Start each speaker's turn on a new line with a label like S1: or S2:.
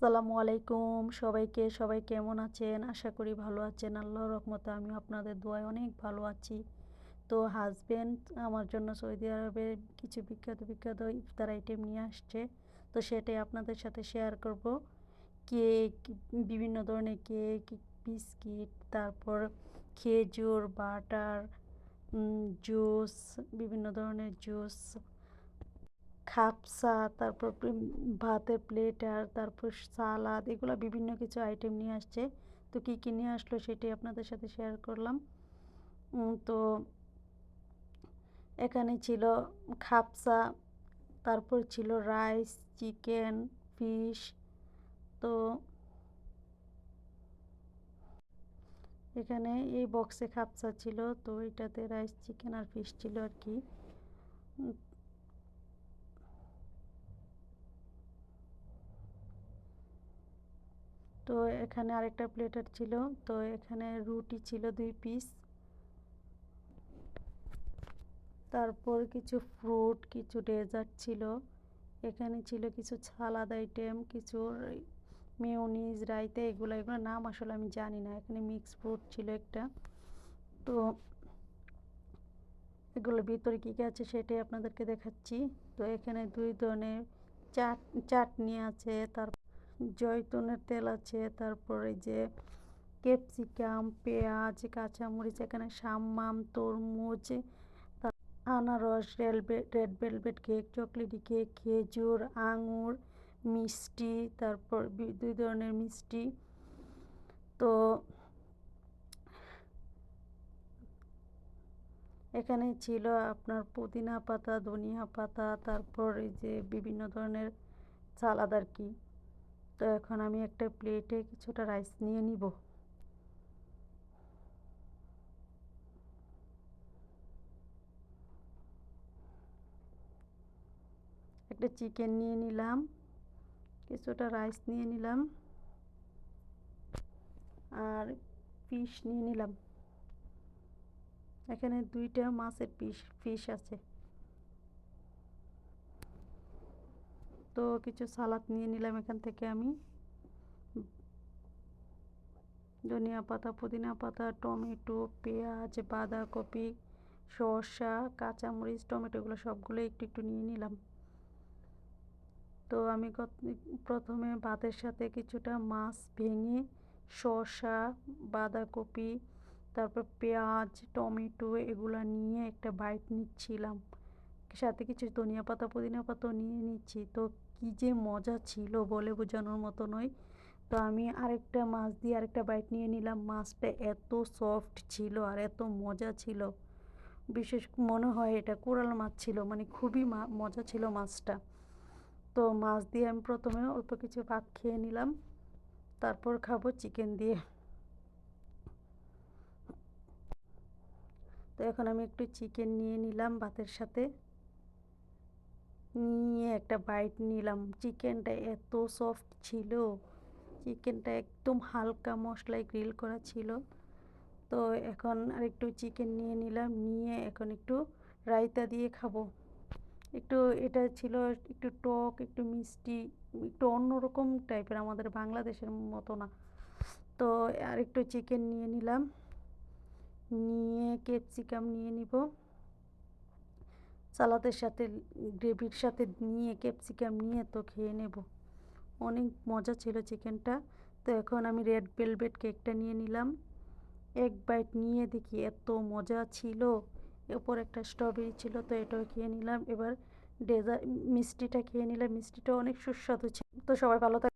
S1: আসসালামু আলাইকুম সবাই কেমন আছেন? আশা করি ভালো আছেন। আল্লাহর রহমতে আমিও আপনাদের দোয়ায় অনেক ভালো আছি। তো হাসব্যান্ড আমার জন্য সৌদি আরবের কিছু বিখ্যাত ইফতার আইটেম নিয়ে আসছে। তো সেটাই আপনাদের সাথে শেয়ার করব। কেক, বিভিন্ন ধরনের কেক, বিস্কিট, তারপর খেজুর, বাটার, জুস, বিভিন্ন ধরনের জুস, খাপসা, তারপর ভাতের প্লেট, আর তারপর সালাদ, এগুলো বিভিন্ন কিছু আইটেম নিয়ে আসছে। তো কী কী নিয়ে আসলো সেটাই আপনাদের সাথে শেয়ার করলাম। তো এখানে ছিল খাপসা, তারপর ছিল রাইস, চিকেন, ফিশ। তো এখানে এই বক্সে খাপসা ছিল, তো এটাতে রাইস, চিকেন আর ফিশ ছিল আর কি। তো এখানে আরেকটা প্লেটার ছিল। তো এখানে রুটি ছিল 2 পিস, তারপর কিছু ফ্রুট, কিছু ডেজার্ট ছিল। এখানে ছিল কিছু সালাদ আইটেম, কিছু মেয়োনিজ, রায়তা, এগুলো নাম আসলে আমি জানি না। এখানে মিক্স ফ্রুট ছিল একটা। তো এগুলোর ভিতরে কী কী আছে সেটাই আপনাদেরকে দেখাচ্ছি। তো এখানে 2 ধরনের চাটনি আছে, তারপর জয়তুনের তেল আছে, তারপরে যে ক্যাপসিকাম, পেঁয়াজ, কাঁচামরিচ, এখানে সাম্মাম, তরমুজ, আনারস, red velvet cake, chocolatey cake, খেজুর, আঙুর, মিষ্টি, তারপর 2 ধরনের মিষ্টি। তো এখানে ছিল আপনার পুদিনা পাতা, ধনিয়া পাতা, তারপর এই যে বিভিন্ন ধরনের সালাদ আর কি। তো এখন আমি একটা প্লেটে কিছুটা রাইস নিয়ে নিব। একটা চিকেন নিয়ে নিলাম, কিছুটা রাইস নিয়ে নিলাম, আর ফিশ নিয়ে নিলাম। এখানে 2টা মাছের ফিশ আছে। তো কিছু সালাদ নিয়ে নিলাম এখান থেকে আমি। ধনিয়া পাতা, পুদিনা পাতা, টমেটো, পেঁয়াজ, বাঁধাকপি, শসা, কাঁচামরিচ, টমেটো, এগুলো সবগুলো একটু একটু নিয়ে নিলাম। তো আমি প্রথমে ভাতের সাথে কিছুটা মাছ ভেঙে, শসা, বাঁধাকপি, তারপর পেঁয়াজ, টমেটো, এগুলো নিয়ে একটা বাইট নিচ্ছিলাম। সাথে কিছু ধনিয়া পাতা, পুদিনা পাতাও নিয়ে নিচ্ছি। তো কী যে মজা ছিল বলে বোঝানোর মতো নয়। তো আমি আরেকটা মাছ দিয়ে আরেকটা বাইট নিয়ে নিলাম। মাছটা এত সফট ছিল আর এত মজা ছিল, বিশেষ মনে হয় এটা কোরাল মাছ ছিল, মানে খুবই মজা ছিল মাছটা। তো মাছ দিয়ে আমি প্রথমে অল্প কিছু ভাত খেয়ে নিলাম, তারপর খাবো চিকেন দিয়ে। তো এখন আমি একটু চিকেন নিয়ে নিলাম ভাতের সাথে, নিয়ে একটা বাইট নিলাম। চিকেনটা এত সফট ছিল, চিকেনটা একদম হালকা মশলায় গ্রিল করা ছিল। তো এখন আরেকটু চিকেন নিয়ে নিলাম, নিয়ে এখন একটু রায়তা দিয়ে খাবো। একটু এটা ছিল একটু টক, একটু মিষ্টি, একটু অন্যরকম টাইপের, আমাদের বাংলাদেশের মতো না। তো আরেকটু চিকেন নিয়ে নিলাম, নিয়ে ক্যাপসিকাম নিয়ে নিব সালাদের সাথে, গ্রেভির সাথে নিয়ে ক্যাপসিকাম নিয়ে তো খেয়ে নেব। অনেক মজা ছিল চিকেনটা। তো এখন আমি রেড ভেলভেট কেকটা নিয়ে নিলাম। এক বাইট নিয়ে দেখি এত মজা ছিল। এরপর একটা স্ট্রবেরি ছিল, তো এটাও খেয়ে নিলাম। এবার ডেজার্ট মিষ্টিটা খেয়ে নিলাম, মিষ্টিটা অনেক সুস্বাদু ছিল। তো সবাই ভালো থাকবেন।